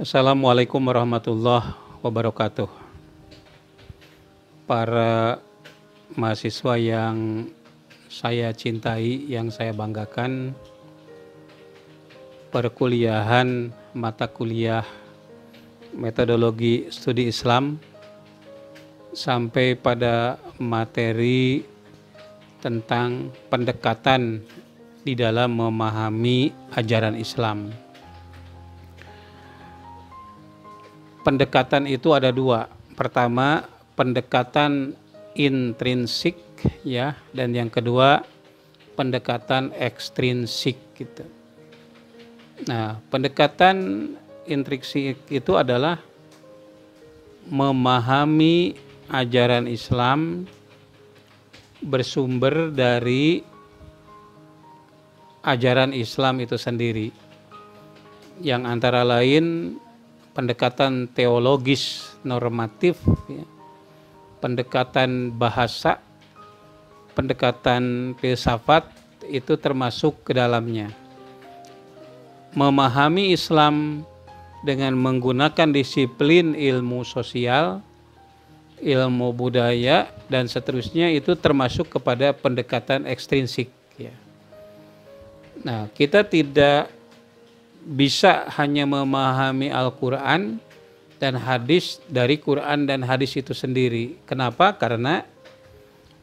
Assalamualaikum warahmatullahi wabarakatuh. Para mahasiswa yang saya cintai, yang saya banggakan, perkuliahan mata kuliah metodologi studi Islam sampai pada materi tentang pendekatan di dalam memahami ajaran Islam. Pendekatan itu ada dua. Pertama, pendekatan intrinsik ya, dan yang kedua pendekatan ekstrinsik gitu. Nah, pendekatan intrinsik itu adalah memahami ajaran Islam bersumber dari ajaran Islam itu sendiri, yang antara lain pendekatan teologis normatif, ya, pendekatan bahasa, pendekatan filsafat itu termasuk ke dalamnya. Memahami Islam dengan menggunakan disiplin ilmu sosial, ilmu budaya, dan seterusnya itu termasuk kepada pendekatan ekstrinsik. Ya. Nah, kita tidak bisa hanya memahami Al-Quran dan hadis dari Quran dan hadis itu sendiri. Kenapa? Karena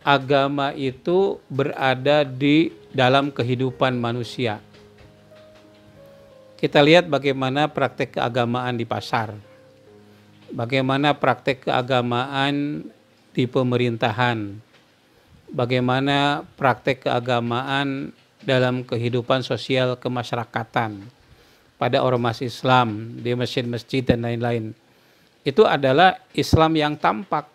agama itu berada di dalam kehidupan manusia. Kita lihat bagaimana praktek keagamaan di pasar, bagaimana praktek keagamaan di pemerintahan, bagaimana praktek keagamaan dalam kehidupan sosial kemasyarakatan pada ormas Islam, di masjid-masjid dan lain-lain. Itu adalah Islam yang tampak.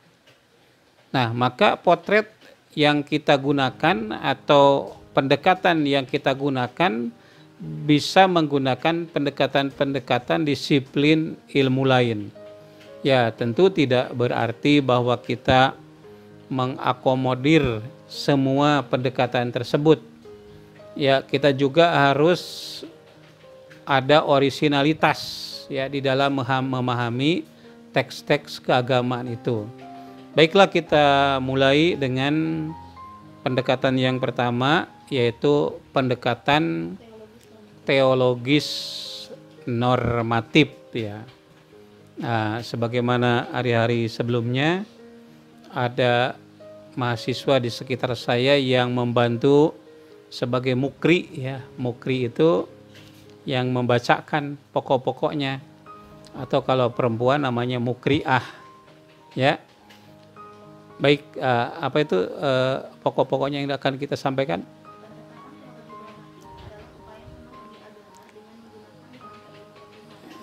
Nah, maka potret yang kita gunakan atau pendekatan yang kita gunakan bisa menggunakan pendekatan-pendekatan disiplin ilmu lain. Ya, tentu tidak berarti bahwa kita mengakomodir semua pendekatan tersebut. Ya, kita juga harus ada orisinalitas ya di dalam memahami teks-teks keagamaan itu. Baiklah, kita mulai dengan pendekatan yang pertama, yaitu pendekatan teologis normatif ya. Nah, sebagaimana hari-hari sebelumnya ada mahasiswa di sekitar saya yang membantu sebagai mukri ya. Mukri itu yang membacakan pokok-pokoknya, atau kalau perempuan namanya mukriah ya. Baik, apa itu pokok-pokoknya yang akan kita sampaikan?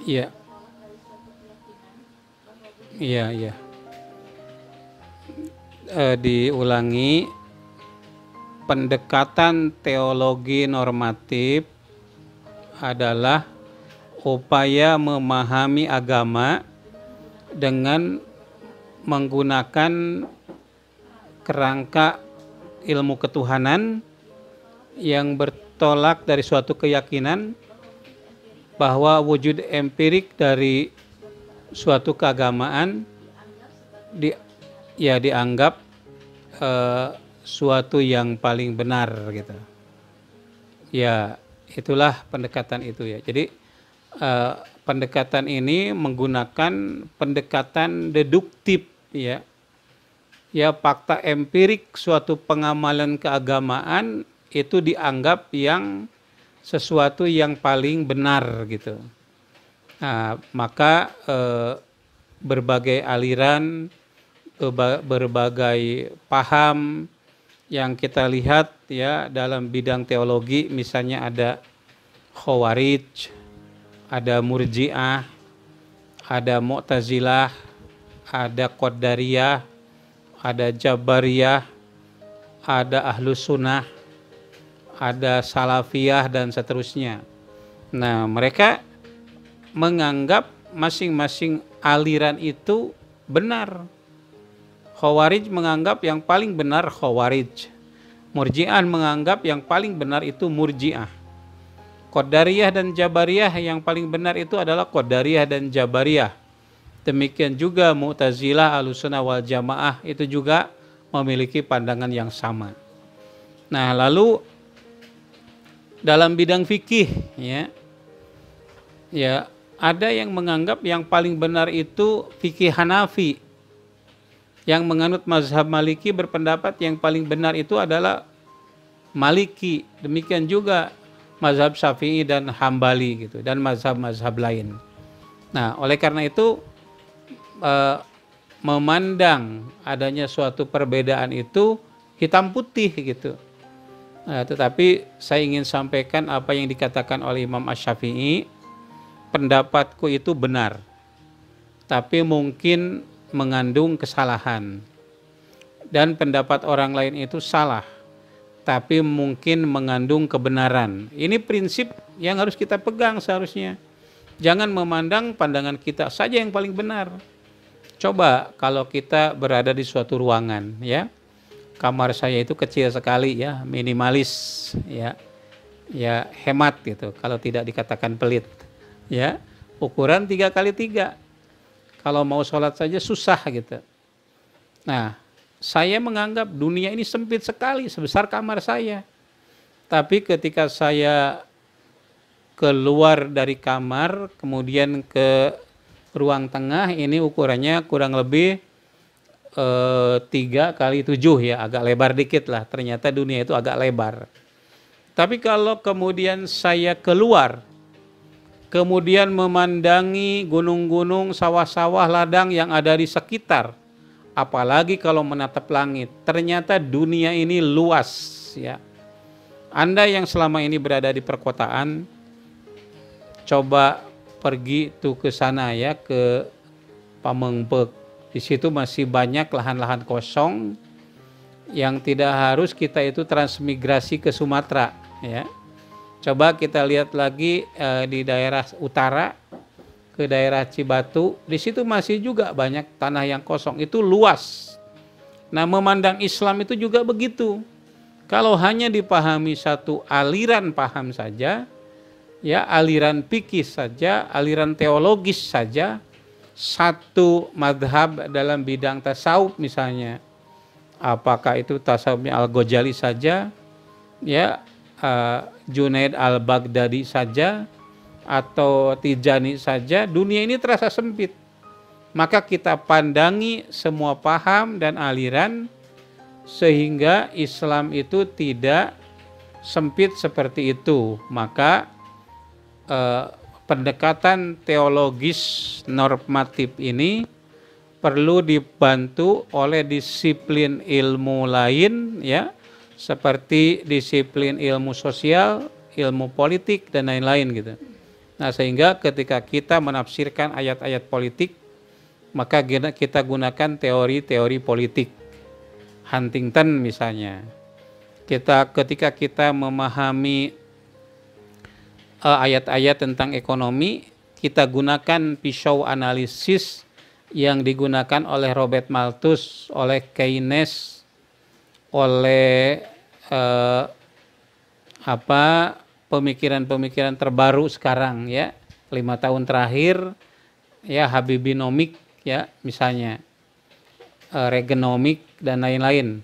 Iya, iya, iya. Diulangi, pendekatan teologi normatif adalah upaya memahami agama dengan menggunakan kerangka ilmu ketuhanan yang bertolak dari suatu keyakinan bahwa wujud empirik dari suatu keagamaan dianggap suatu yang paling benar gitu. Ya, itulah pendekatan itu ya. Jadi pendekatan ini menggunakan pendekatan deduktif ya. Ya, fakta empirik suatu pengamalan keagamaan itu dianggap yang sesuatu yang paling benar gitu. Nah, maka berbagai aliran, berbagai paham yang kita lihat ya dalam bidang teologi, misalnya ada Khawarij, ada Murji'ah, ada Mu'tazilah, ada Qadariyah, ada Jabariyah, ada Ahlus Sunnah, ada Salafiyah, dan seterusnya. Nah, mereka menganggap masing-masing aliran itu benar. Khawarij menganggap yang paling benar Khawarij. Murji'ah menganggap yang paling benar itu Murji'ah. Qadariyah dan Jabariyah yang paling benar itu adalah Qadariyah dan Jabariyah. Demikian juga Mu'tazilah, Ahlussunnah wal Jamaah itu juga memiliki pandangan yang sama. Nah, lalu dalam bidang fikih ya ada yang menganggap yang paling benar itu fikih Hanafi. Yang menganut mazhab Maliki berpendapat yang paling benar itu adalah Maliki. Demikian juga mazhab Syafi'i dan Hambali gitu, dan mazhab-mazhab lain. Nah, oleh karena itu memandang adanya suatu perbedaan itu hitam putih gitu. Tetapi saya ingin sampaikan apa yang dikatakan oleh Imam Asy-Syafi'i, pendapatku itu benar, tapi mungkin mengandung kesalahan. Dan pendapat orang lain itu salah, tapi mungkin mengandung kebenaran. Ini prinsip yang harus kita pegang seharusnya. Jangan memandang pandangan kita saja yang paling benar. Coba kalau kita berada di suatu ruangan, ya, kamar saya itu kecil sekali, ya, minimalis, ya hemat gitu. Kalau tidak dikatakan pelit, ya, ukuran 3x3. Kalau mau sholat saja susah gitu. Nah, saya menganggap dunia ini sempit sekali, sebesar kamar saya. Tapi ketika saya keluar dari kamar, kemudian ke ruang tengah, ini ukurannya kurang lebih 3x7 ya, agak lebar dikit lah. Ternyata dunia itu agak lebar. Tapi kalau kemudian saya keluar, kemudian memandangi gunung-gunung, sawah-sawah, ladang yang ada di sekitar, apalagi kalau menatap langit, ternyata dunia ini luas ya. Anda yang selama ini berada di perkotaan, coba pergi tuh ke sana ya, ke Pamengpeuk. Di situ masih banyak lahan-lahan kosong yang tidak harus kita itu transmigrasi ke Sumatera ya. Coba kita lihat lagi di daerah utara, ke daerah Cibatu, di situ masih juga banyak tanah yang kosong, itu luas. Nah, memandang Islam itu juga begitu. Kalau hanya dipahami satu aliran paham saja, ya, aliran fikih saja, aliran teologis saja, satu madhab dalam bidang tasawuf misalnya, apakah itu tasawufnya Al-Ghazali saja, ya, Junaid Al-Baghdadi saja, atau Tijani saja, dunia ini terasa sempit. Maka kita pandangi semua paham dan aliran sehingga Islam itu tidak sempit seperti itu. Maka pendekatan teologis normatif ini perlu dibantu oleh disiplin ilmu lain ya, seperti disiplin ilmu sosial, ilmu politik, dan lain-lain gitu. Nah, sehingga ketika kita menafsirkan ayat-ayat politik, maka kita gunakan teori-teori politik. Huntington misalnya. Ketika kita memahami ayat-ayat tentang ekonomi, kita gunakan pisau analisis yang digunakan oleh Robert Malthus, oleh Keynes, oleh pemikiran-pemikiran terbaru sekarang ya, 5 tahun terakhir ya, Habibinomik ya misalnya, Reaganomic dan lain-lain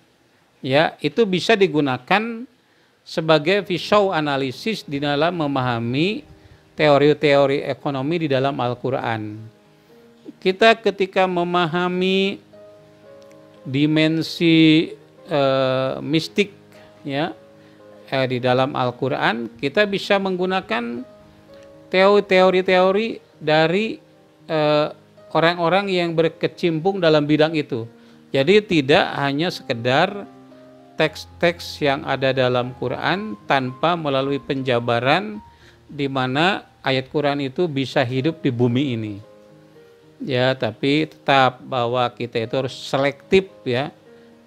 ya, itu bisa digunakan sebagai pisau analisis di dalam memahami teori-teori ekonomi di dalam Al-Quran. Kita ketika memahami dimensi mistik ya di dalam Al-Quran, kita bisa menggunakan teori-teori dari orang-orang yang berkecimpung dalam bidang itu. Jadi tidak hanya sekedar teks-teks yang ada dalam Quran tanpa melalui penjabaran di mana ayat Quran itu bisa hidup di bumi ini. Ya, tapi tetap bahwa kita itu harus selektif ya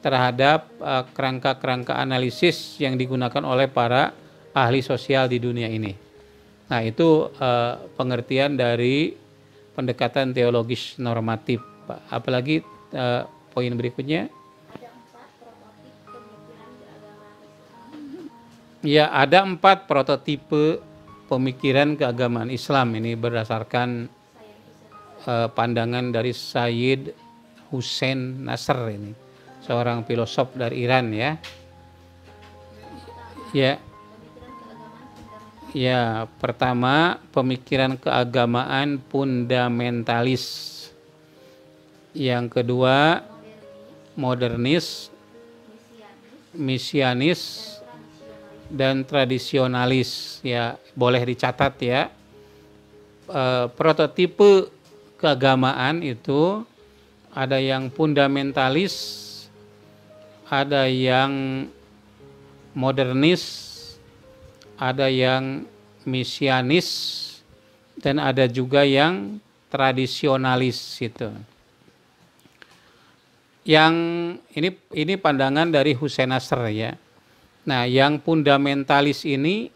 terhadap kerangka-kerangka analisis yang digunakan oleh para ahli sosial di dunia ini. Nah, itu pengertian dari pendekatan teologis normatif. Apalagi poin berikutnya? Ya, ada 4 prototipe pemikiran keagamaan Islam. Ini berdasarkan pandangan dari Sayyid Hussein Nasr, ini seorang filosof dari Iran ya. Ya, pertama pemikiran keagamaan fundamentalis. Yang kedua modernis, misianis, dan tradisionalis. Ya, boleh dicatat ya. Prototipe keagamaan itu ada yang fundamentalis, ada yang modernis, ada yang misianis, dan ada juga yang tradisionalis itu. Yang ini pandangan dari Hussein Nasr ya. Nah, yang fundamentalis ini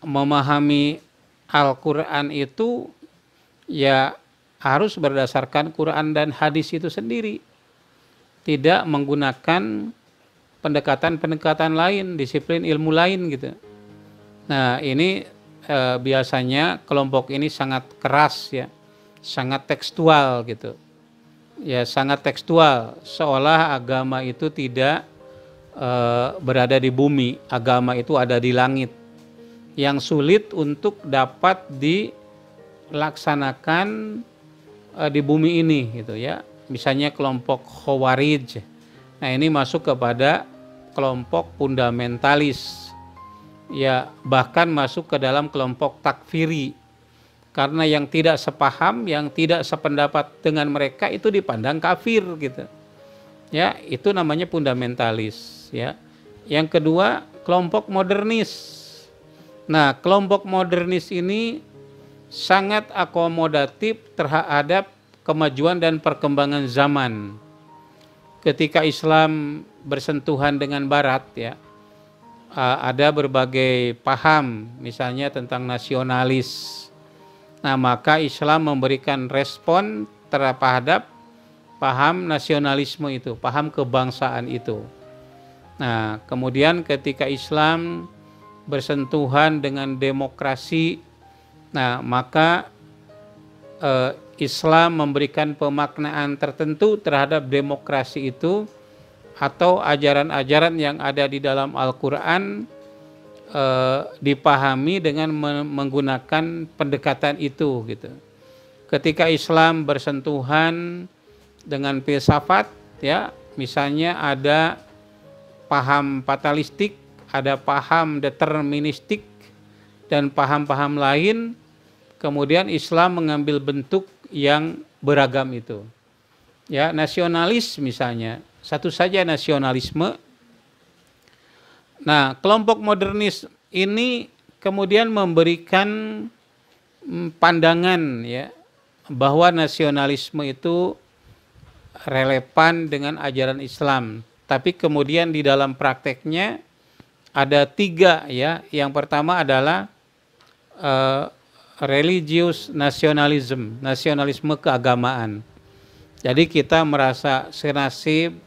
memahami Al-Quran itu ya harus berdasarkan Quran dan hadis itu sendiri. Tidak menggunakan pendekatan-pendekatan lain, disiplin ilmu lain gitu. Nah, ini biasanya kelompok ini sangat keras ya, sangat tekstual gitu. Ya, sangat tekstual, seolah agama itu tidak berada di bumi, agama itu ada di langit, yang sulit untuk dapat dilaksanakan di bumi ini gitu ya. Misalnya kelompok Khawarij. Nah, ini masuk kepada kelompok fundamentalis. Ya, bahkan masuk ke dalam kelompok takfiri. Karena yang tidak sepaham, yang tidak sependapat dengan mereka itu dipandang kafir gitu. Ya, itu namanya fundamentalis ya. Yang kedua, kelompok modernis. Nah, kelompok modernis ini sangat akomodatif terhadap kemajuan dan perkembangan zaman. Ketika Islam bersentuhan dengan Barat ya, ada berbagai paham, misalnya tentang nasionalis. Nah, maka Islam memberikan respon terhadap paham nasionalisme itu, paham kebangsaan itu. Nah, kemudian ketika Islam bersentuhan dengan demokrasi, nah maka Islam memberikan pemaknaan tertentu terhadap demokrasi itu, atau ajaran-ajaran yang ada di dalam Al-Quran dipahami dengan menggunakan pendekatan itu gitu. Ketika Islam bersentuhan dengan filsafat ya, misalnya ada paham fatalistik, ada paham deterministik, dan paham-paham lain, kemudian Islam mengambil bentuk yang beragam itu. Ya, nasionalis misalnya, satu saja nasionalisme. Nah, kelompok modernis ini kemudian memberikan pandangan ya, bahwa nasionalisme itu relevan dengan ajaran Islam. Tapi kemudian di dalam prakteknya ada 3 ya. Yang pertama adalah religious nationalism, nasionalisme keagamaan. Jadi kita merasa senasib,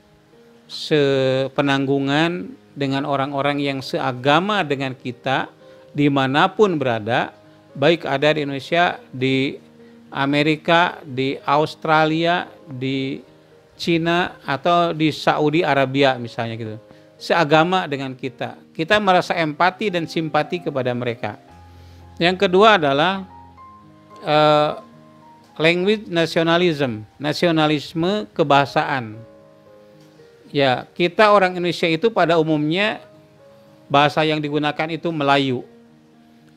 sepenanggungan dengan orang-orang yang seagama dengan kita dimanapun berada, baik ada di Indonesia, di Amerika, di Australia, di Cina, atau di Saudi Arabia misalnya gitu. Seagama dengan kita. Kita merasa empati dan simpati kepada mereka. Yang kedua adalah language nationalism, nasionalisme kebahasaan. Ya, kita orang Indonesia itu pada umumnya bahasa yang digunakan itu Melayu.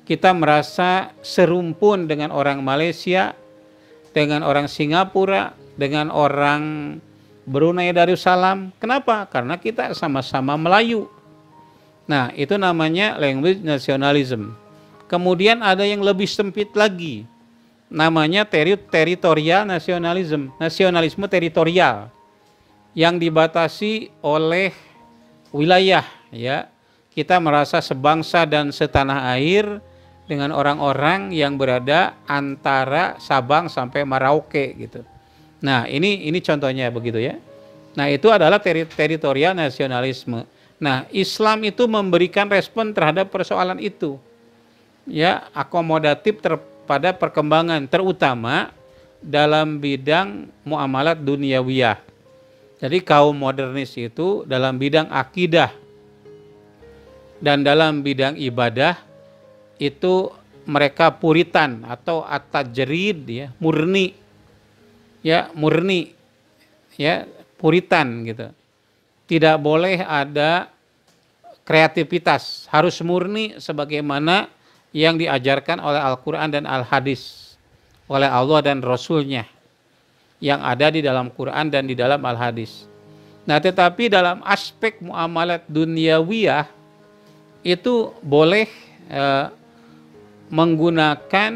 Kita merasa serumpun dengan orang Malaysia, dengan orang Singapura, dengan orang Brunei Darussalam. Kenapa? Karena kita sama-sama Melayu. Nah, itu namanya language nationalism. Kemudian ada yang lebih sempit lagi, namanya territorial nationalism, nasionalisme teritorial, yang dibatasi oleh wilayah ya. Kita merasa sebangsa dan setanah air dengan orang-orang yang berada antara Sabang sampai Merauke gitu. Nah, ini contohnya begitu ya. Nah, itu adalah teritorial nasionalisme. Nah, Islam itu memberikan respon terhadap persoalan itu. ya akomodatif pada perkembangan, terutama dalam bidang muamalat duniawiyah. Jadi kaum modernis itu dalam bidang akidah dan dalam bidang ibadah itu mereka puritan atau at-tajrid, ya, murni. Ya, murni. Ya, puritan gitu. Tidak boleh ada kreativitas, harus murni sebagaimana yang diajarkan oleh Al-Quran dan Al-Hadis, oleh Allah dan Rasul-Nya yang ada di dalam Quran dan di dalam Al-Hadis. Nah, tetapi dalam aspek muamalat duniawiyah itu boleh menggunakan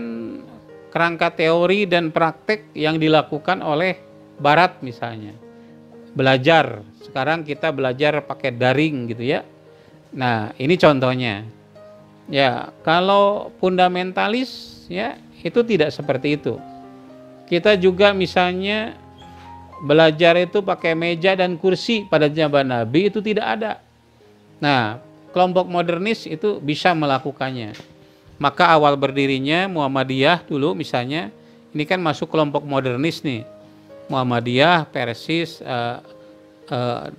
kerangka teori dan praktek yang dilakukan oleh Barat misalnya. Belajar, sekarang kita belajar pakai daring gitu ya. Nah, ini contohnya. Ya, kalau fundamentalis ya itu tidak seperti itu. Kita juga misalnya belajar itu pakai meja dan kursi pada zaman Nabi itu tidak ada. Nah, kelompok modernis itu bisa melakukannya. Maka awal berdirinya Muhammadiyah dulu misalnya, ini kan masuk kelompok modernis nih. Muhammadiyah, Persis,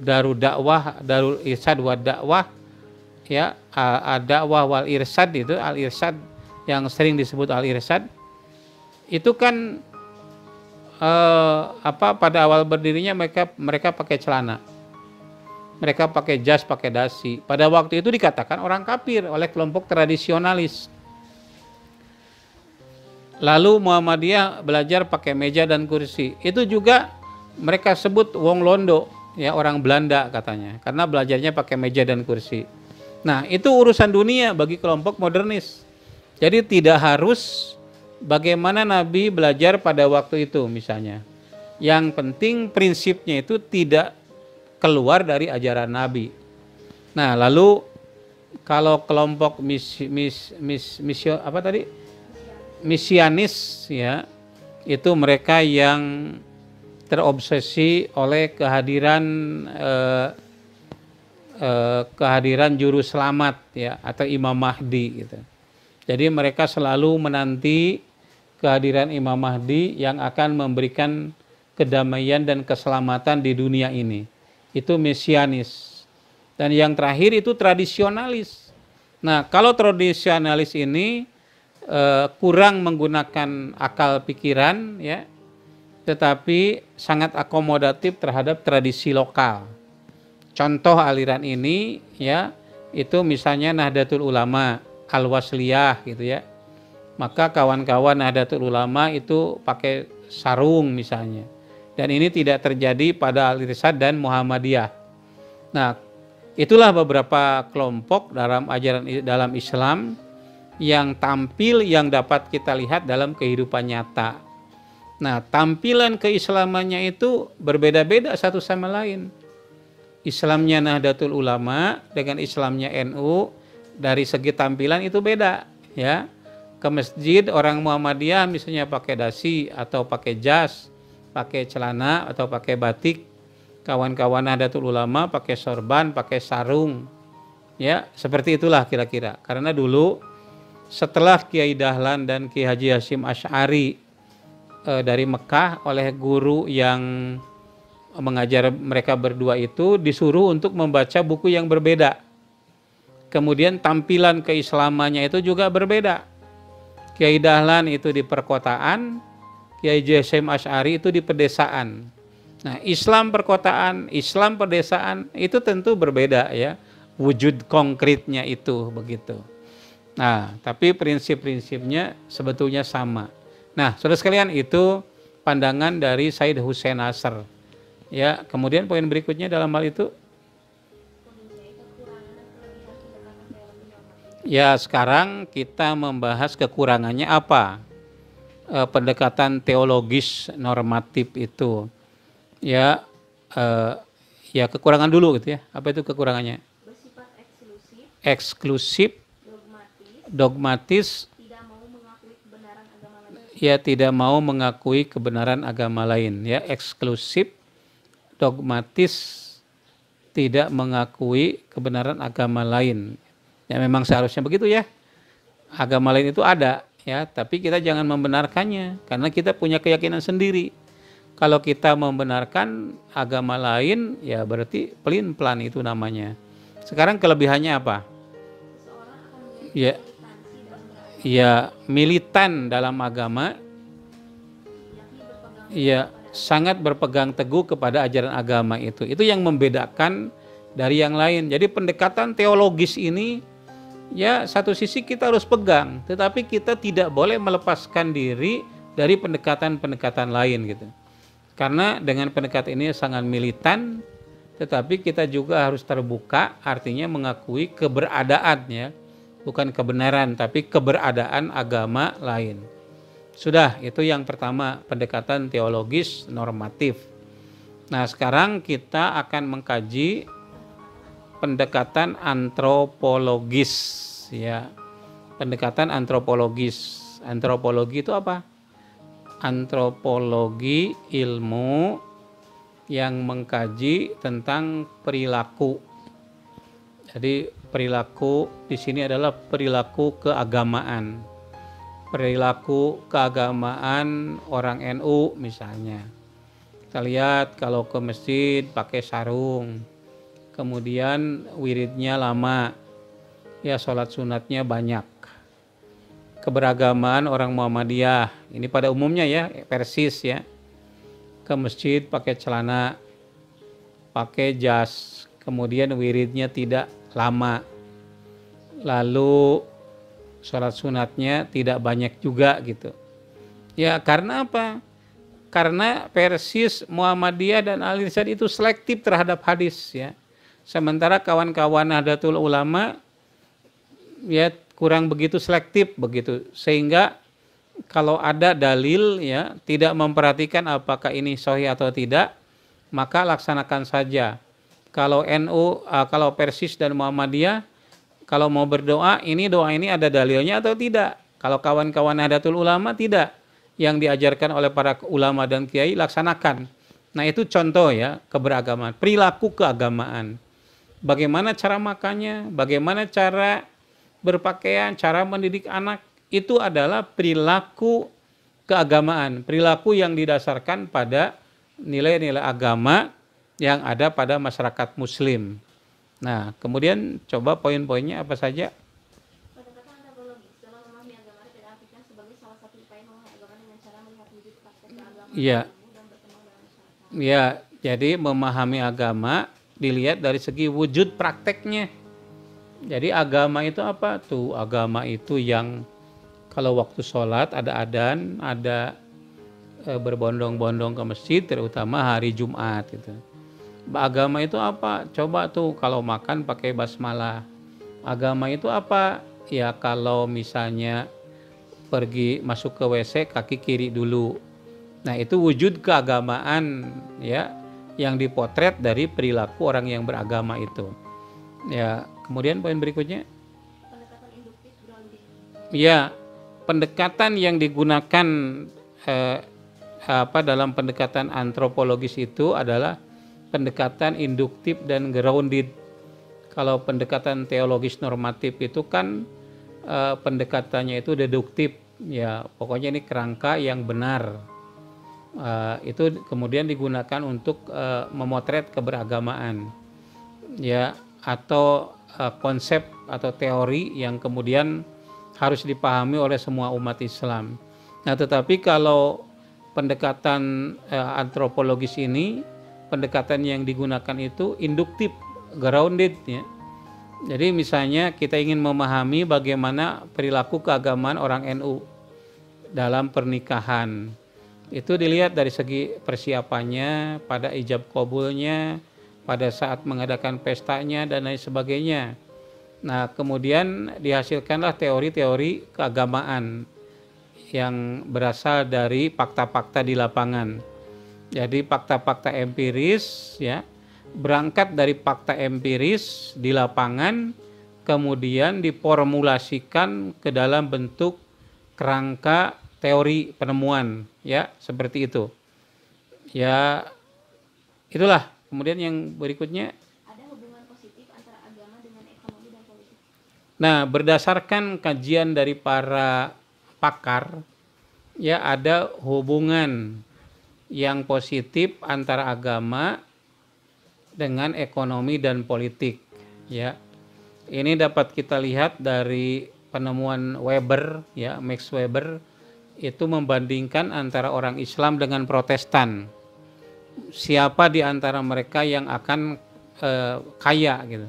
Darul Dakwah, Darul Irsyad wa Dakwah, ya, Ad-Dakwah wal Irsyad itu, Al-Irsyad yang sering disebut Al-Irsyad. Itu kan pada awal berdirinya mereka pakai celana. Mereka pakai jas, pakai dasi. Pada waktu itu dikatakan orang kafir oleh kelompok tradisionalis. Lalu Muhammadiyah belajar pakai meja dan kursi. Itu juga mereka sebut wong londo, ya, orang Belanda katanya, karena belajarnya pakai meja dan kursi. Nah, itu urusan dunia bagi kelompok modernis. Jadi tidak harus bagaimana Nabi belajar pada waktu itu misalnya. Yang penting prinsipnya itu tidak keluar dari ajaran Nabi. Nah, lalu kalau kelompok misianis, ya, itu mereka yang terobsesi oleh kehadiran juru selamat, ya, atau Imam Mahdi gitu. Jadi mereka selalu menanti kehadiran Imam Mahdi yang akan memberikan kedamaian dan keselamatan di dunia ini. Itu mesianis. Dan yang terakhir itu tradisionalis. Nah, kalau tradisionalis ini kurang menggunakan akal pikiran, ya, tetapi sangat akomodatif terhadap tradisi lokal. Contoh aliran ini, ya, itu misalnya Nahdlatul Ulama, Al-Wasliyah gitu ya. Maka kawan-kawan Nahdlatul Ulama itu pakai sarung misalnya. Dan ini tidak terjadi pada Al-Irsyad dan Muhammadiyah. Nah, itulah beberapa kelompok dalam Islam yang tampil, yang dapat kita lihat dalam kehidupan nyata. Nah, tampilan keislamannya itu berbeda-beda satu sama lain. Islamnya Nahdlatul Ulama dengan Islamnya NU dari segi tampilan itu beda, ya. Ke masjid orang Muhammadiyah misalnya pakai dasi atau pakai jas, pakai celana atau pakai batik. Kawan-kawan Nahdlatul Ulama pakai sorban, pakai sarung. Ya, seperti itulah kira-kira. Karena dulu setelah Kiai Dahlan dan Kiai Haji Hasyim Asy'ari dari Mekah oleh guru yang mengajar mereka berdua itu disuruh untuk membaca buku yang berbeda. Kemudian tampilan keislamannya itu juga berbeda. Kiai Dahlan itu di perkotaan, Kiai Haji Hasyim Asy'ari itu di pedesaan. Nah, Islam perkotaan, Islam pedesaan itu tentu berbeda, ya. Wujud konkretnya itu begitu. Nah, tapi prinsip-prinsipnya sebetulnya sama. Nah, saudara sekalian, itu pandangan dari Said Hussein Nasr. Ya, kemudian poin berikutnya dalam hal itu. Ya, sekarang kita membahas kekurangannya apa? Pendekatan teologis normatif itu. Ya, ya kekurangan dulu gitu ya. Apa itu kekurangannya? Bersifat eksklusif, dogmatis, tidak mau mengakui kebenaran agama lain, ya, eksklusif, dogmatis, tidak mengakui kebenaran agama lain. Ya, memang seharusnya begitu, ya. agama lain itu ada ya, tapi kita jangan membenarkannya karena kita punya keyakinan sendiri. Kalau kita membenarkan agama lain ya berarti pelin-pelan itu namanya. Sekarang kelebihannya apa? Ya, ya militan dalam agama, ya sangat berpegang teguh kepada ajaran agama itu. Itu yang membedakan dari yang lain. Jadi pendekatan teologis ini ya satu sisi kita harus pegang, tetapi kita tidak boleh melepaskan diri dari pendekatan-pendekatan lain gitu. Karena dengan pendekatan ini sangat militan, tetapi kita juga harus terbuka, artinya mengakui keberadaannya, bukan kebenaran, tapi keberadaan agama lain. Sudah, itu yang pertama, pendekatan teologis normatif. Nah, sekarang kita akan mengkaji pendekatan antropologis, ya. Pendekatan antropologis. Antropologi itu apa? Antropologi ilmu yang mengkaji tentang perilaku. Jadi perilaku di sini adalah perilaku keagamaan. Perilaku keagamaan orang NU misalnya. Kita lihat kalau ke masjid pakai sarung. Kemudian wiridnya lama. Ya sholat sunatnya banyak. Keberagaman orang Muhammadiyah, ini pada umumnya ya, persis ya, ke masjid pakai celana, pakai jas, kemudian wiridnya tidak lama, lalu sholat sunatnya tidak banyak juga gitu. Ya karena apa? Karena persis Muhammadiyah dan Al-Irsyad itu selektif terhadap hadis ya. Sementara kawan-kawan Nahdlatul Ulama ya kurang begitu selektif begitu, sehingga kalau ada dalil ya tidak memperhatikan apakah ini sahih atau tidak, maka laksanakan saja. Kalau NU, kalau Persis dan Muhammadiyah, kalau mau berdoa doa ini ada dalilnya atau tidak. Kalau kawan-kawan Nahdlatul Ulama tidak, yang diajarkan oleh para ulama dan kiai laksanakan. Nah itu contoh ya keberagaman, perilaku keagamaan. Bagaimana cara makannya, bagaimana cara berpakaian, cara mendidik anak, itu adalah perilaku keagamaan, perilaku yang didasarkan pada nilai-nilai agama yang ada pada masyarakat muslim. Nah, kemudian coba poin-poinnya apa saja? Pendekatan antropologis dalam memahami agama dan artikan sebagai salah satu upaya memahami agama dengan cara melihat wujud praktek keagamaan Iya. dan berkembang dalam masyarakat. Ya, jadi memahami agama dilihat dari segi wujud prakteknya. Jadi agama itu apa tuh? Agama itu yang kalau waktu sholat ada adzan, ada berbondong-bondong ke masjid, terutama hari Jumat itu. Agama itu apa? Coba tuh kalau makan pakai basmalah. Agama itu apa? Ya kalau misalnya pergi masuk ke WC kaki kiri dulu. Nah itu wujud keagamaan ya yang dipotret dari perilaku orang yang beragama itu. Ya, kemudian poin berikutnya. Pendekatan induktif grounding. Ya, pendekatan yang digunakan dalam pendekatan antropologis itu adalah pendekatan induktif dan grounded. Kalau pendekatan teologis normatif itu kan pendekatannya itu deduktif. Ya, pokoknya ini kerangka yang benar. Itu kemudian digunakan untuk memotret keberagamaan. Ya, atau konsep atau teori yang kemudian harus dipahami oleh semua umat Islam. Nah, tetapi kalau pendekatan antropologis ini, pendekatan yang digunakan itu induktif, grounded ya. Jadi misalnya kita ingin memahami bagaimana perilaku keagamaan orang NU dalam pernikahan. Itu dilihat dari segi persiapannya, pada ijab qabulnya, pada saat mengadakan pestanya dan lain sebagainya. Nah, kemudian dihasilkanlah teori-teori keagamaan yang berasal dari fakta-fakta di lapangan. Jadi fakta-fakta empiris ya, berangkat dari fakta empiris di lapangan, kemudian diformulasikan ke dalam bentuk kerangka teori penemuan ya, seperti itu. Ya, itulah. Kemudian yang berikutnya, ada hubungan positif antara agama dengan ekonomi dan politik. Nah, berdasarkan kajian dari para pakar, ya ada hubungan yang positif antara agama dengan ekonomi dan politik, ya. Ini dapat kita lihat dari penemuan Weber, ya, Max Weber itu membandingkan antara orang Islam dengan Protestan. Siapa di antara mereka yang akan kaya gitu.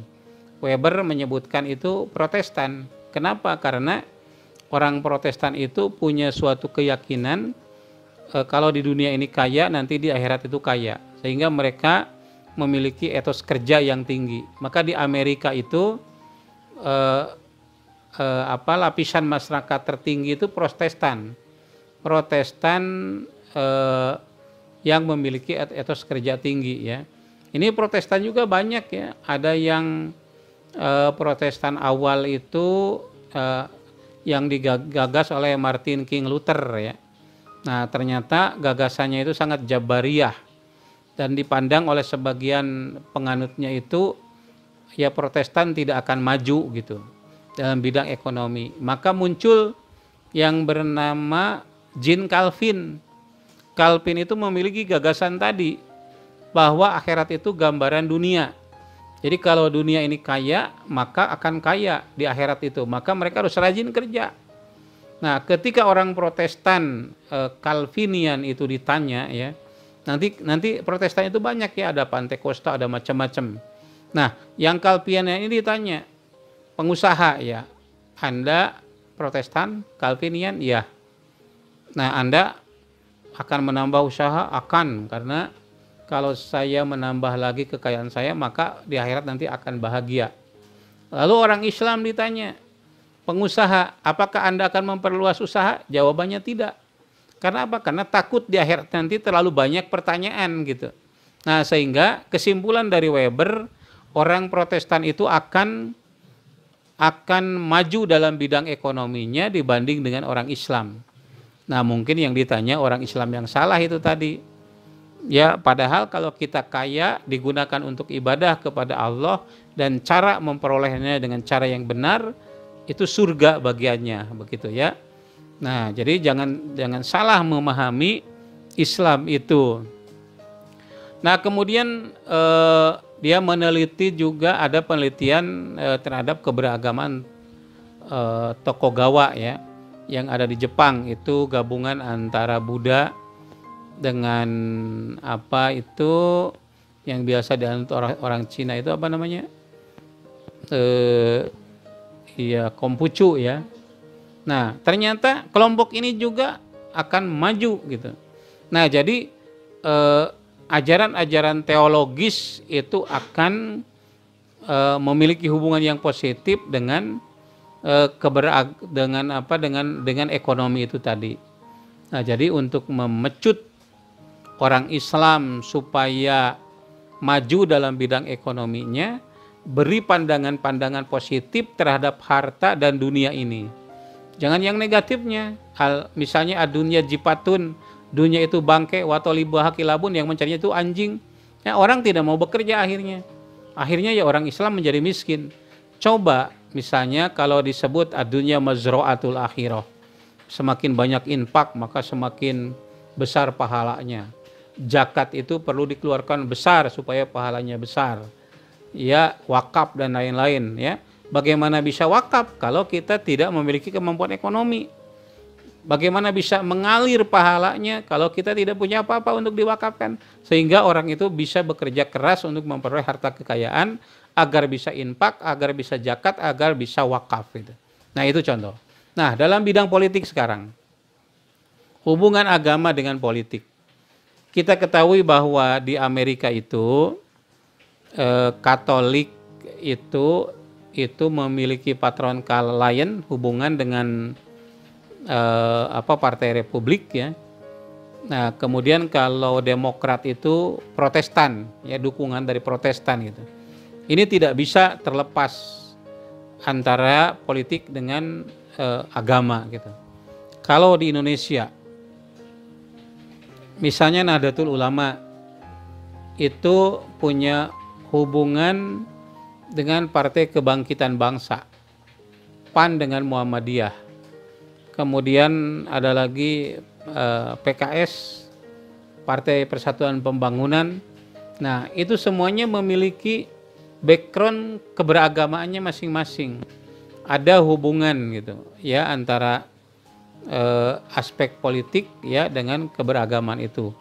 Weber menyebutkan itu Protestan. Kenapa? Karena orang Protestan itu punya suatu keyakinan kalau di dunia ini kaya, nanti di akhirat itu kaya. Sehingga mereka memiliki etos kerja yang tinggi. Maka di Amerika itu lapisan masyarakat tertinggi itu Protestan yang memiliki etos kerja tinggi, ya. Ini Protestan juga banyak, ya. Ada yang Protestan awal itu yang digagas oleh Martin King Luther, ya. Nah, ternyata gagasannya itu sangat Jabariyah dan dipandang oleh sebagian penganutnya itu ya Protestan tidak akan maju gitu dalam bidang ekonomi. Maka muncul yang bernama Jean Calvin. Calvin itu memiliki gagasan tadi bahwa akhirat itu gambaran dunia. Jadi kalau dunia ini kaya, maka akan kaya di akhirat itu. Maka mereka harus rajin kerja. Nah, ketika orang Protestan Calvinian itu ditanya, ya, nanti Protestan itu banyak, ya, ada Pantekosta, ada macam-macam. Nah, yang Calvinian ini ditanya, pengusaha, ya, Anda Protestan, Calvinian, ya. Nah, Anda akan menambah usaha? Akan, karena kalau saya menambah lagi kekayaan saya, maka di akhirat nanti akan bahagia. Lalu orang Islam ditanya, pengusaha, apakah Anda akan memperluas usaha? Jawabannya tidak. Karena apa? Karena takut di akhirat nanti terlalu banyak pertanyaan gitu. Nah, sehingga kesimpulan dari Weber, orang Protestan itu akan maju dalam bidang ekonominya dibanding dengan orang Islam. Nah, mungkin yang ditanya orang Islam yang salah itu tadi. Ya, padahal kalau kita kaya digunakan untuk ibadah kepada Allah dan cara memperolehnya dengan cara yang benar, itu surga bagiannya, begitu, ya. Nah, jadi jangan salah memahami Islam itu. Nah, kemudian dia meneliti juga, ada penelitian terhadap keberagaman Tokugawa, ya, yang ada di Jepang. Itu gabungan antara Buddha dengan apa itu yang biasa dianut orang Cina itu apa namanya? Konghucu, ya. Nah, ternyata kelompok ini juga akan maju gitu. Nah, jadi ajaran-ajaran teologis itu akan memiliki hubungan yang positif dengan dengan ekonomi itu tadi. Nah, jadi untuk memecut orang Islam supaya maju dalam bidang ekonominya, beri pandangan-pandangan positif terhadap harta dan dunia ini. Jangan yang negatifnya. Misalnya adunya jipatun, dunia itu bangke, watolibaha kilabun, yang mencarinya itu anjing. Ya, orang tidak mau bekerja akhirnya. Akhirnya ya orang Islam menjadi miskin. Coba misalnya kalau disebut adunya mazro'atul akhirah. Semakin banyak infak maka semakin besar pahalanya. Zakat itu perlu dikeluarkan besar supaya pahalanya besar. Ya, wakaf dan lain-lain, ya. Bagaimana bisa wakaf kalau kita tidak memiliki kemampuan ekonomi? Bagaimana bisa mengalir pahalanya kalau kita tidak punya apa-apa untuk diwakafkan? Sehingga orang itu bisa bekerja keras untuk memperoleh harta kekayaan agar bisa infak, agar bisa zakat, agar bisa wakaf gitu. Nah, itu contoh. Nah, dalam bidang politik sekarang, hubungan agama dengan politik. Kita ketahui bahwa di Amerika itu Katolik itu memiliki patron lain hubungan dengan Partai Republik, ya. Nah, kemudian kalau Demokrat itu Protestan, ya, dukungan dari Protestan gitu. Ini tidak bisa terlepas antara politik dengan agama gitu. Kalau di Indonesia misalnya Nahdlatul Ulama itu punya hubungan dengan Partai Kebangkitan Bangsa. PAN dengan Muhammadiyah. Kemudian ada lagi PKS, Partai Persatuan Pembangunan. Nah, itu semuanya memiliki background keberagamaannya masing-masing. Ada hubungan gitu ya antara aspek politik ya dengan keberagaman itu.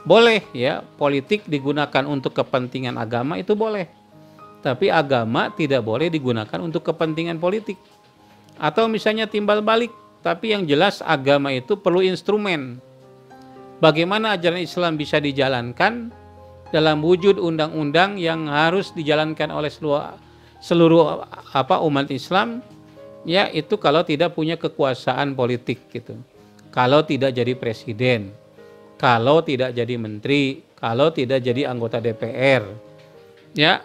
Boleh ya politik digunakan untuk kepentingan agama, itu boleh. Tapi agama tidak boleh digunakan untuk kepentingan politik. Atau misalnya timbal balik, tapi yang jelas agama itu perlu instrumen. Bagaimana ajaran Islam bisa dijalankan dalam wujud undang-undang yang harus dijalankan oleh seluruh umat Islam, ya itu kalau tidak punya kekuasaan politik gitu. Kalau tidak jadi presiden, kalau tidak jadi menteri, kalau tidak jadi anggota DPR. Ya,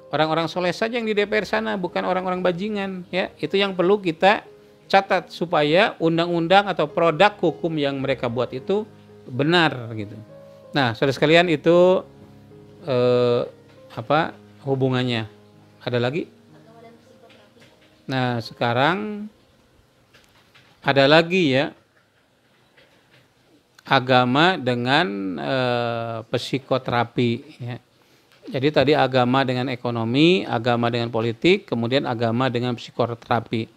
orang-orang soleh saja yang di DPR sana, bukan orang-orang bajingan, ya. Itu yang perlu kita catat supaya undang-undang atau produk hukum yang mereka buat itu benar gitu. Nah, saudara sekalian, itu hubungannya. Ada lagi? Nah, sekarang ada lagi ya, agama dengan psikoterapi ya. Jadi tadi agama dengan ekonomi, agama dengan politik, kemudian agama dengan psikoterapi.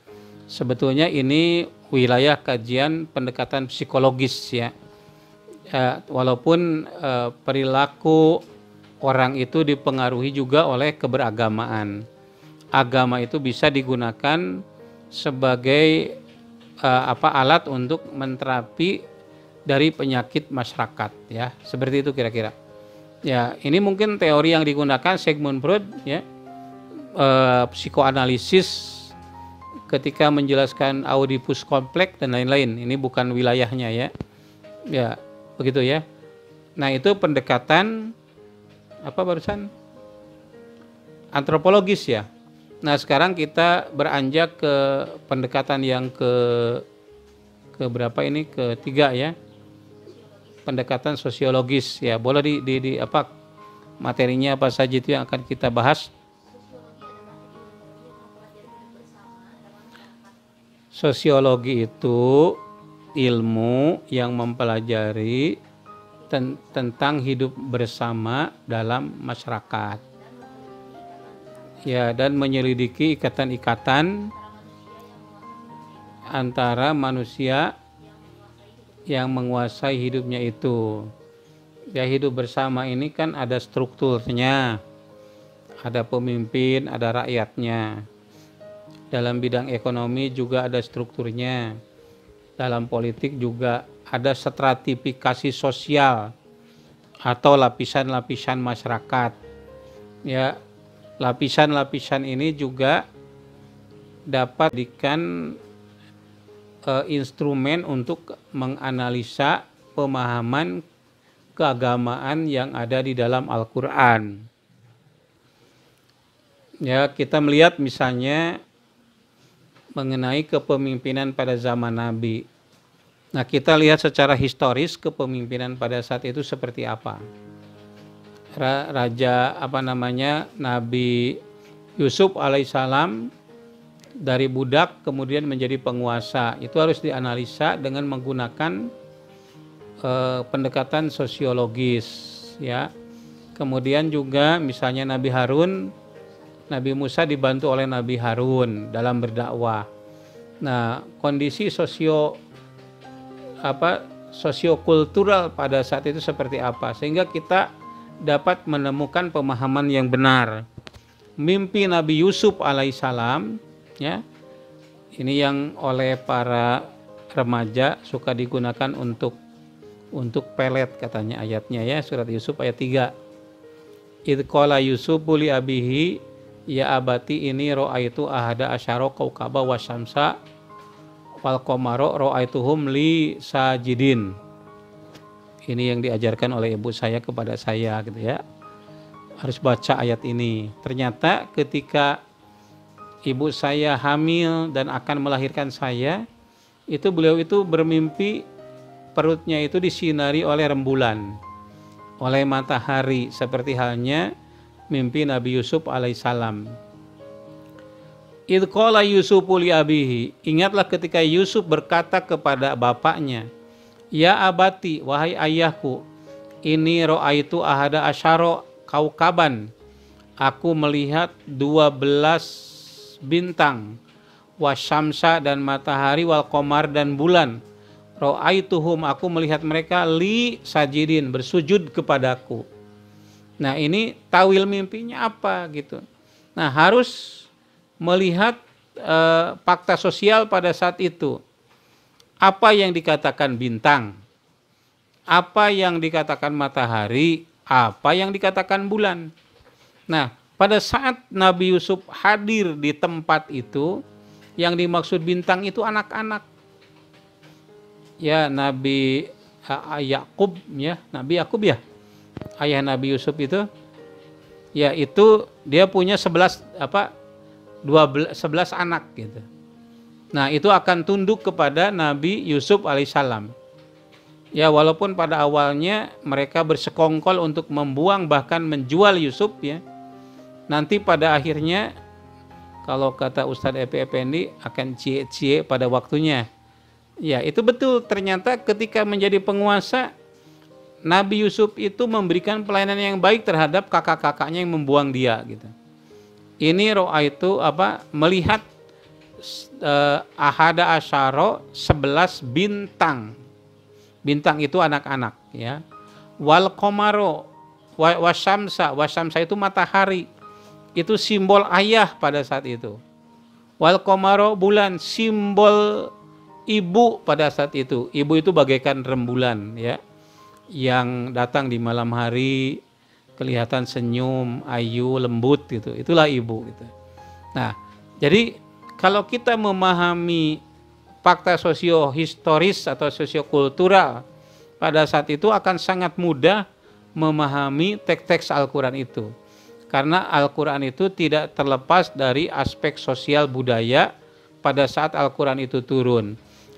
Sebetulnya ini wilayah kajian pendekatan psikologis ya. Walaupun perilaku orang itu dipengaruhi juga oleh keberagamaan. Agama itu bisa digunakan sebagai alat untuk menterapi dari penyakit masyarakat ya. Seperti itu kira-kira. Ya, ini mungkin teori yang digunakan Sigmund Freud ya. Psikoanalisis ketika menjelaskan Oedipus kompleks dan lain-lain. Ini bukan wilayahnya ya. Ya, begitu ya. Nah, itu pendekatan barusan? Antropologis ya. Nah, sekarang kita beranjak ke pendekatan yang ke berapa ini? Ketiga ya. Pendekatan sosiologis ya. Boleh di materinya apa saja itu yang akan kita bahas. Sosiologi itu ilmu yang mempelajari tentang hidup bersama dalam masyarakat. Ya, dan menyelidiki ikatan-ikatan antara manusia yang menguasai hidupnya itu. Ya, hidup bersama ini kan ada strukturnya. Ada pemimpin, ada rakyatnya. Dalam bidang ekonomi juga ada strukturnya. Dalam politik juga ada stratifikasi sosial atau lapisan-lapisan masyarakat. Ya, lapisan-lapisan ini juga dapat dijadikan instrumen untuk menganalisa pemahaman keagamaan yang ada di dalam Al-Quran. Ya, kita melihat misalnya mengenai kepemimpinan pada zaman Nabi. Nah, kita lihat secara historis kepemimpinan pada saat itu seperti apa. Raja Nabi Yusuf alaihissalam dari budak kemudian menjadi penguasa. Itu harus dianalisa dengan menggunakan pendekatan sosiologis ya. Kemudian juga misalnya Nabi Harun, Nabi Musa dibantu oleh Nabi Harun dalam berdakwah. Nah, kondisi sosiokultural pada saat itu seperti apa sehingga kita dapat menemukan pemahaman yang benar. Mimpi Nabi Yusuf alaihissalam ya, ini yang oleh para remaja suka digunakan untuk pelet katanya ayatnya ya, surat Yusuf ayat 3. Idz qala Yusufu li abihi ya abati ini ra'aitu ahada asyara kaukaba wasyamsa wal qamara ra'aituhum li sajidin. Ini yang diajarkan oleh ibu saya kepada saya gitu ya. Harus baca ayat ini. Ternyata ketika ibu saya hamil dan akan melahirkan saya, itu beliau itu bermimpi perutnya itu disinari oleh rembulan, oleh matahari, seperti halnya mimpi Nabi Yusuf alaihissalam. Idh qala Yusufu li abihi, ingatlah ketika Yusuf berkata kepada bapaknya, ya abati, wahai ayahku, ini ra'aitu ahada asyara kaukaban, aku melihat 12 bintang, wasyamsa dan matahari, wal qamar dan bulan, ra'aituhum, aku melihat mereka li sajidin, bersujud kepadaku. Nah, ini tawil mimpinya apa gitu. Nah, harus melihat fakta sosial pada saat itu. Apa yang dikatakan bintang, apa yang dikatakan matahari, apa yang dikatakan bulan. Nah, pada saat Nabi Yusuf hadir di tempat itu, yang dimaksud bintang itu anak-anak. Ya, Nabi Yakub ya, Nabi Yakub ya. Ayah Nabi Yusuf itu, ya itu dia punya 11 anak gitu. Nah, itu akan tunduk kepada Nabi Yusuf alaihissalam. Ya, walaupun pada awalnya mereka bersekongkol untuk membuang bahkan menjual Yusuf ya. Nanti pada akhirnya kalau kata Ustadz Epi Effendi akan cie-cie pada waktunya. Ya, itu betul, ternyata ketika menjadi penguasa Nabi Yusuf itu memberikan pelayanan yang baik terhadap kakak-kakaknya yang membuang dia gitu. Ini ro'a itu melihat ahada asyara 11 bintang. Bintang itu anak-anak ya. Wal qamaro wasyamsa itu matahari. Itu simbol ayah pada saat itu. Wal qamaro bulan, simbol ibu pada saat itu. Ibu itu bagaikan rembulan ya, yang datang di malam hari, kelihatan senyum, ayu, lembut gitu. Itulah ibu gitu. Nah, jadi kalau kita memahami fakta sosiohistoris atau sosiokultural pada saat itu akan sangat mudah memahami teks-teks Al-Quran itu. Karena Al-Quran itu tidak terlepas dari aspek sosial budaya pada saat Al-Quran itu turun.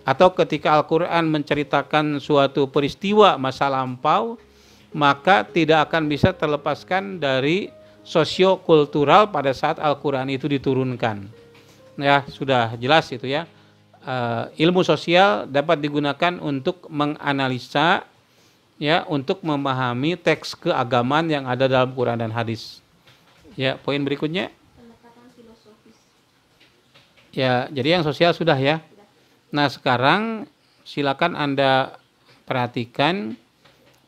Atau ketika Al-Quran menceritakan suatu peristiwa masa lampau, maka tidak akan bisa terlepaskan dari sosiokultural pada saat Al-Quran itu diturunkan. Ya, sudah jelas itu ya. Ilmu sosial dapat digunakan untuk menganalisa ya, untuk memahami teks keagamaan yang ada dalam Quran dan hadis. Ya, poin berikutnya. Pendekatan filosofis. Ya, jadi yang sosial sudah ya. Nah, sekarang silakan Anda perhatikan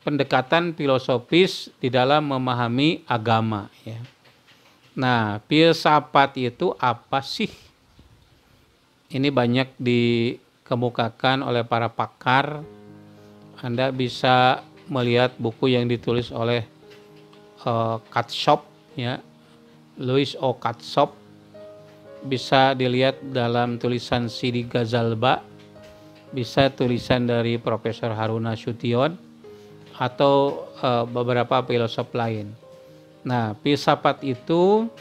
pendekatan filosofis di dalam memahami agama ya. Nah, filsafat itu apa sih? Ini banyak dikemukakan oleh para pakar. Anda bisa melihat buku yang ditulis oleh Katshop ya, Louis O. Katshop. Bisa dilihat dalam tulisan Sidi Ghazalba, bisa tulisan dari Profesor Haruna Sution, atau beberapa filosof lain. Nah, filsafat itu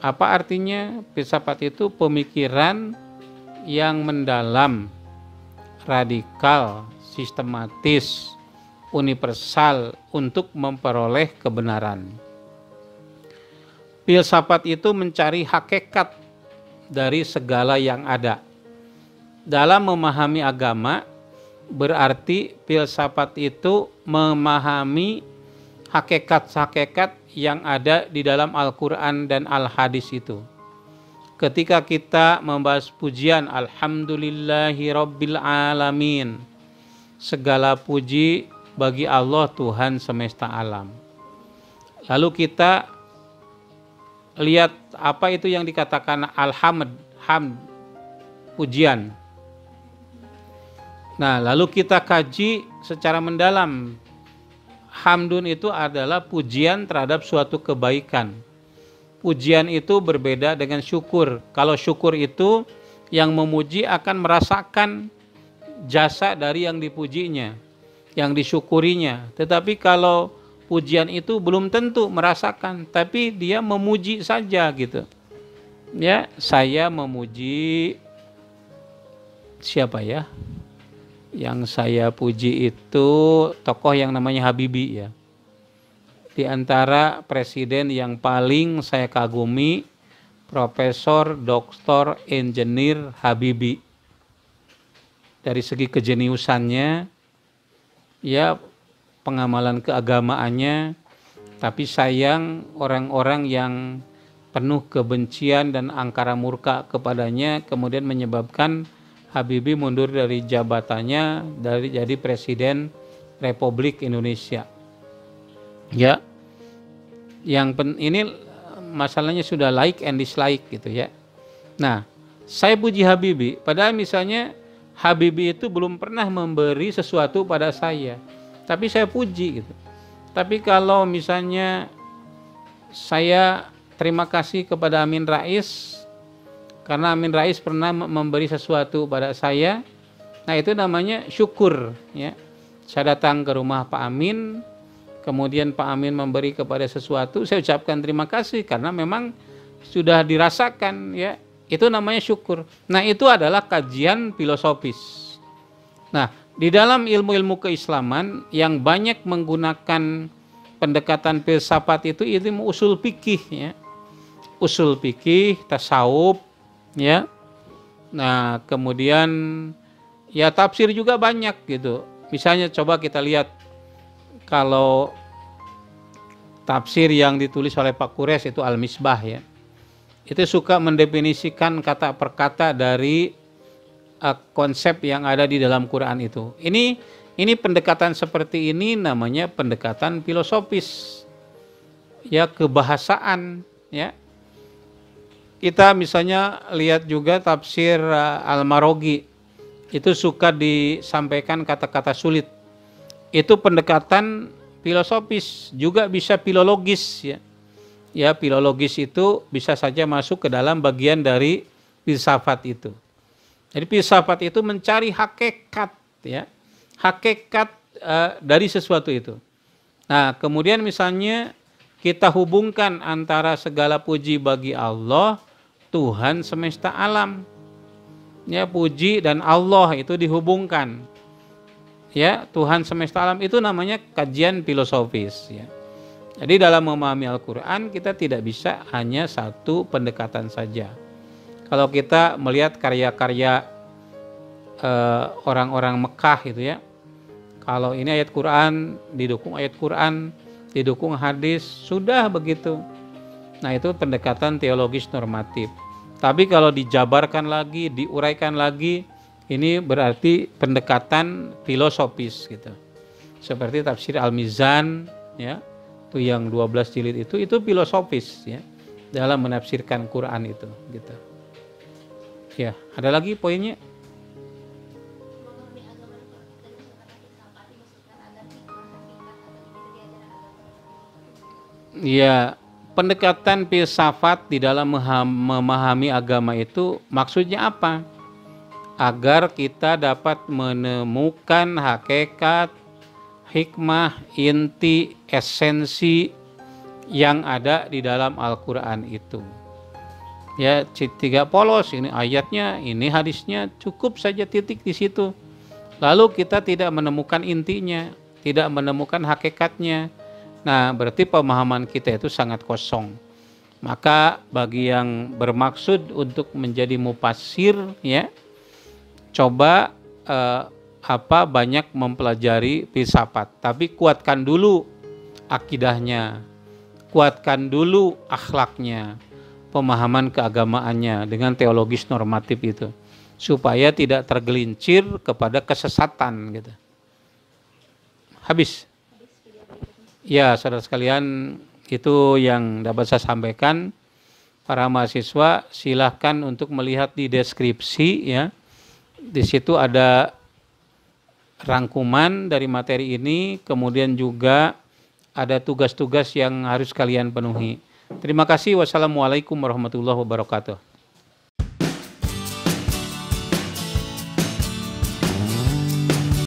apa artinya? Filsafat itu pemikiran yang mendalam, radikal, sistematis, universal untuk memperoleh kebenaran. Filsafat itu mencari hakikat dari segala yang ada. Dalam memahami agama, berarti filsafat itu memahami hakikat-hakikat yang ada di dalam Al-Quran dan Al-Hadis itu. Ketika kita membahas pujian Alhamdulillahi Rabbil Alamin, segala puji bagi Allah Tuhan semesta alam. Lalu kita lihat apa itu yang dikatakan hamd, pujian. Nah, lalu kita kaji secara mendalam. Hamdun itu adalah pujian terhadap suatu kebaikan. Pujian itu berbeda dengan syukur. Kalau syukur itu yang memuji akan merasakan jasa dari yang dipujinya, yang disyukurinya. Tetapi kalau pujian itu belum tentu merasakan, tapi dia memuji saja gitu. Ya, saya memuji siapa ya? Yang saya puji itu tokoh yang namanya Habibie ya. Di antara presiden yang paling saya kagumi Profesor Dr. Engineer Habibie. Dari segi kejeniusannya, ya pengamalan keagamaannya, tapi sayang orang-orang yang penuh kebencian dan angkara murka kepadanya kemudian menyebabkan Habibie mundur dari jabatannya dari jadi Presiden Republik Indonesia. Ya, ini masalahnya sudah like and dislike gitu ya. Nah, saya puji Habibie, padahal misalnya Habibie itu belum pernah memberi sesuatu pada saya, tapi saya puji gitu. Tapi kalau misalnya saya terima kasih kepada Amin Rais karena Amin Rais pernah memberi sesuatu pada saya, nah itu namanya syukur ya. Saya datang ke rumah Pak Amin, kemudian Pak Amin memberi kepada sesuatu, saya ucapkan terima kasih karena memang sudah dirasakan ya. Itu namanya syukur. Nah, itu adalah kajian filosofis. Nah, di dalam ilmu-ilmu keislaman yang banyak menggunakan pendekatan filsafat itu ilmu usul fikih ya. Usul fikih, tasawuf ya. Nah, kemudian ya tafsir juga banyak gitu. Misalnya coba kita lihat kalau tafsir yang ditulis oleh Pak Quraisy itu Al-Misbah ya. Itu suka mendefinisikan kata per kata dari konsep yang ada di dalam Quran itu. Ini pendekatan seperti ini namanya pendekatan filosofis. Ya, kebahasaan ya. Kita misalnya lihat juga tafsir Al-Maroghi. Itu suka disampaikan kata-kata sulit. Itu pendekatan filosofis, juga bisa filologis ya. Ya, filologis itu bisa saja masuk ke dalam bagian dari filsafat itu. Jadi filsafat itu mencari hakikat ya. Hakikat dari sesuatu itu. Nah, kemudian misalnya kita hubungkan antara segala puji bagi Allah, Tuhan semesta alam. Ya, puji dan Allah itu dihubungkan. Ya, Tuhan semesta alam itu namanya kajian filosofis ya. Jadi dalam memahami Al-Quran kita tidak bisa hanya satu pendekatan saja. Kalau kita melihat karya-karya orang-orang Mekah gitu ya. Kalau ini ayat Quran, didukung ayat Quran, didukung hadis, sudah begitu. Nah, itu pendekatan teologis normatif. Tapi kalau dijabarkan lagi, diuraikan lagi, ini berarti pendekatan filosofis gitu. Seperti tafsir Al-Mizan ya. Itu yang 12 jilid itu filosofis ya dalam menafsirkan Quran itu gitu. Ya, ada lagi poinnya? Memahami agama dan filsafat dimaksudkan agar hikmah, hakikat atau itu diajarkan agama. Ya, pendekatan filsafat di dalam memahami agama itu maksudnya apa? Agar kita dapat menemukan hakikat, hikmah, inti, esensi yang ada di dalam Al-Quran itu. Ya, tiga polos, ini ayatnya, ini hadisnya, cukup saja titik di situ. Lalu kita tidak menemukan intinya, tidak menemukan hakikatnya. Nah, berarti pemahaman kita itu sangat kosong. Maka bagi yang bermaksud untuk menjadi mufassir, ya, coba banyak mempelajari filsafat, tapi kuatkan dulu akidahnya, kuatkan dulu akhlaknya, pemahaman keagamaannya dengan teologis normatif itu, supaya tidak tergelincir kepada kesesatan gitu. Habis. Ya, saudara sekalian, itu yang dapat saya sampaikan. Para mahasiswa silahkan untuk melihat di deskripsi ya. Di situ ada rangkuman dari materi ini, kemudian juga ada tugas-tugas yang harus kalian penuhi. Terima kasih. Wassalamualaikum warahmatullahi wabarakatuh.